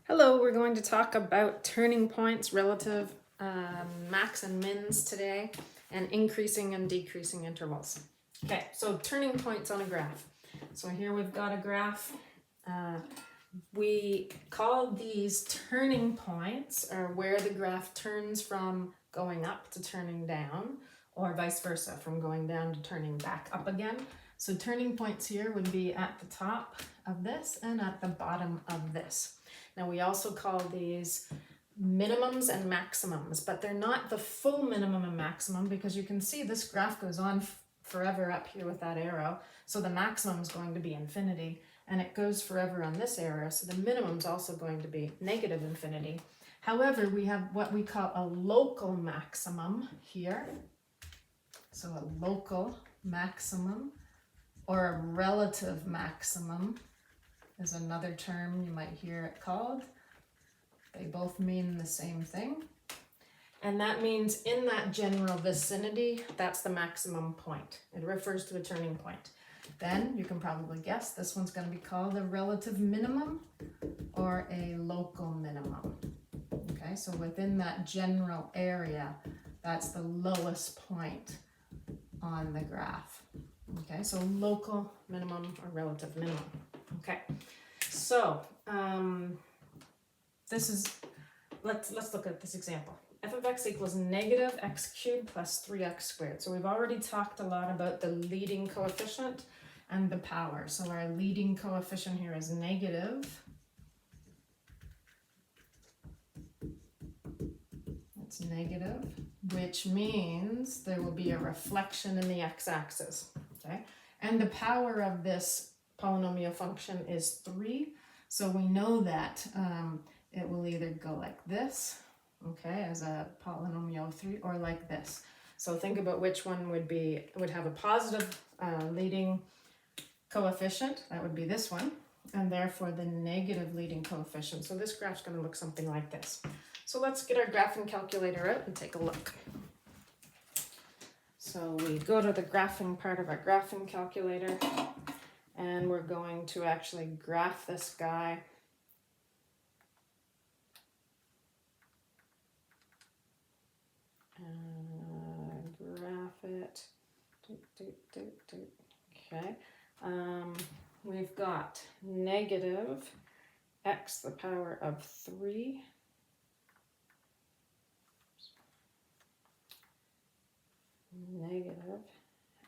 Hello, we're going to talk about turning points, relative max and mins today, and increasing and decreasing intervals. Okay, so turning points on a graph. So here we've got a graph. We call these turning points, or where the graph turns from going up to turning down, or vice versa, from going down to turning back up again. So turning points here would be at the top of this and at the bottom of this. Now we also call these minimums and maximums, but they're not the full minimum and maximum, because you can see this graph goes on forever up here with that arrow. So the maximum is going to be infinity, and it goes forever on this arrow. So the minimum is also going to be negative infinity. However, we have what we call a local maximum here. So a local maximum, or a relative maximum, is another term you might hear it called. They both mean the same thing. And that means in that general vicinity, that's the maximum point. It refers to a turning point. Then you can probably guess this one's going to be called a relative minimum or a local minimum. Okay, so within that general area, that's the lowest point on the graph. Okay, so local minimum or relative minimum. Okay, so this is, let's look at this example. F of x equals negative x cubed plus 3x squared. So we've already talked a lot about the leading coefficient and the power. So our leading coefficient here is negative. It's negative, which means there will be a reflection in the x-axis. Okay, and the power of this polynomial function is 3. So we know that it will either go like this, okay, as a polynomial of 3, or like this. So think about which one would have a positive leading coefficient. That would be this one, and therefore the negative leading coefficient. So this graph's going to look something like this. So let's get our graphing calculator out and take a look. So we go to the graphing part of our graphing calculator, and we're going to actually graph this guy. Graph it. Okay. We've got negative x to the power of 3. Negative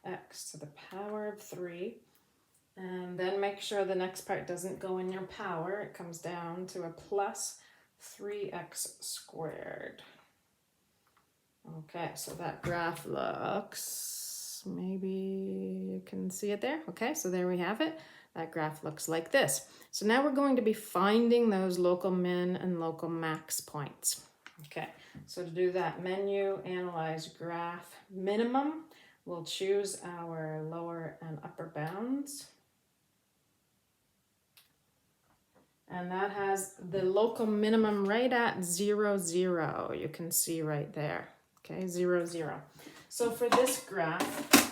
x to the power of 3. And then make sure the next part doesn't go in your power. It comes down to a plus 3x squared. Okay, so that graph looks, maybe you can see it there. Okay, so there we have it. That graph looks like this. So now we're going to be finding those local min and local max points. Okay, so to do that, menu, analyze graph, minimum. We'll choose our lower and upper bounds. And that has the local minimum right at 0, 0. You can see right there. Okay, 0, 0. So for this graph,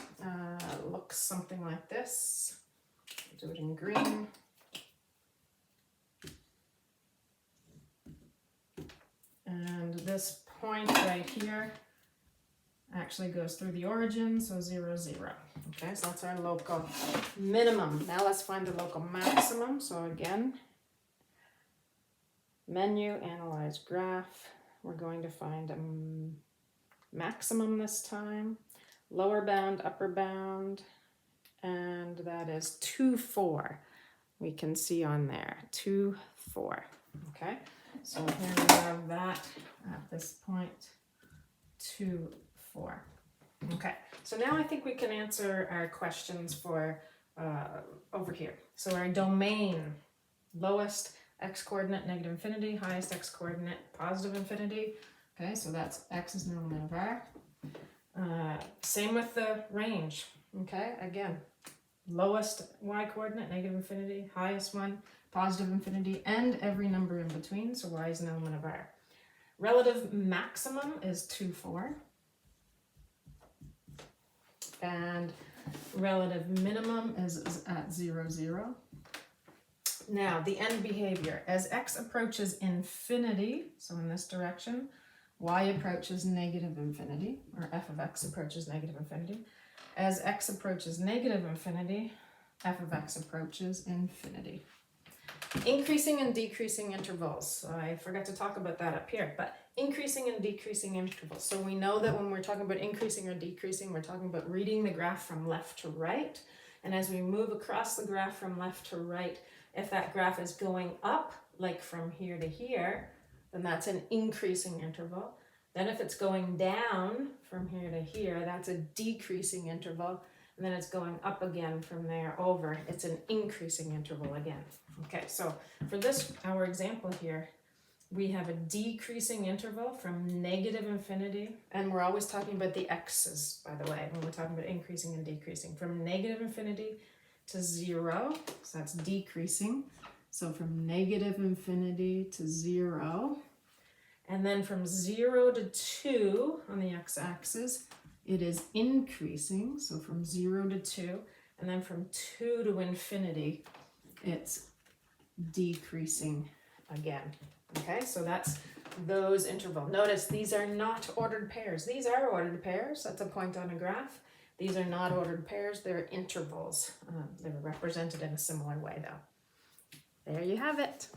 looks something like this. Do it in green. And this point right here actually goes through the origin, so 0, 0. Okay, so that's our local minimum. Now let's find the local maximum. So again, menu, analyze graph. We're going to find a maximum this time. Lower bound, upper bound, and that is 2, 4. We can see on there, 2, 4. Okay, so here we have that at this point, 2, 4. Okay, so now I think we can answer our questions for over here. So our domain, lowest x coordinate negative infinity, highest x coordinate positive infinity. Okay, so that's x is an element of R. Same with the range. Okay, again, lowest y coordinate negative infinity, highest one positive infinity, and every number in between. So y is an element of R. Relative maximum is 2, 4. And relative minimum is at 0, 0. Now, the end behavior. As x approaches infinity, so in this direction, y approaches negative infinity, or f of x approaches negative infinity. As x approaches negative infinity, f of x approaches infinity. Increasing and decreasing intervals. So I forgot to talk about that up here, but increasing and decreasing intervals. So we know that when we're talking about increasing or decreasing, we're talking about reading the graph from left to right. And as we move across the graph from left to right, if that graph is going up, like from here to here, then that's an increasing interval. Then if it's going down from here to here, that's a decreasing interval. And then it's going up again from there over. It's an increasing interval again. Okay, so for this, our example here, we have a decreasing interval from negative infinity, and we're always talking about the x's, by the way, when we're talking about increasing and decreasing, from negative infinity to 0, so that's decreasing. So from negative infinity to 0, and then from 0 to 2 on the x-axis, it is increasing, so from 0 to 2, and then from 2 to infinity, it's decreasing again. Okay, so that's those intervals. Notice these are not ordered pairs. These are ordered pairs. That's a point on a graph. These are not ordered pairs. They're intervals. They're represented in a similar way, though. There you have it.